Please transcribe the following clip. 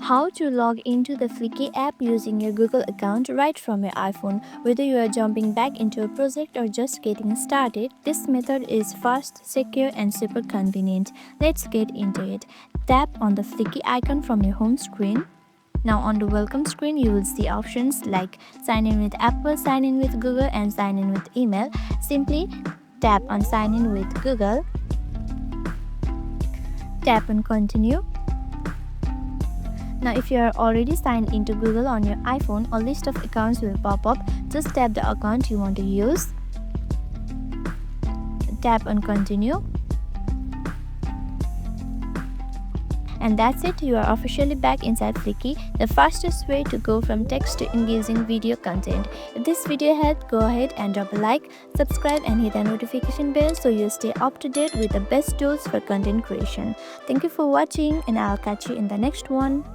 How to log into the Fliki app using your Google account right from your iPhone. Whether you are jumping back into a project or just getting started, this method is fast, secure, and super convenient. Let's get into it. Tap on the Fliki icon from your home screen. Now on the welcome screen, you will see options like sign in with Apple, sign in with Google, and sign in with email. Simply tap on sign in with Google. Tap on continue. Now if you are already signed into Google on your iPhone, a list of accounts will pop up. Just tap the account you want to use. Tap on continue. And that's it, you are officially back inside Fliki, the fastest way to go from text to engaging video content. If this video helped, go ahead and drop a like, subscribe and hit the notification bell so you stay up to date with the best tools for content creation. Thank you for watching and I'll catch you in the next one.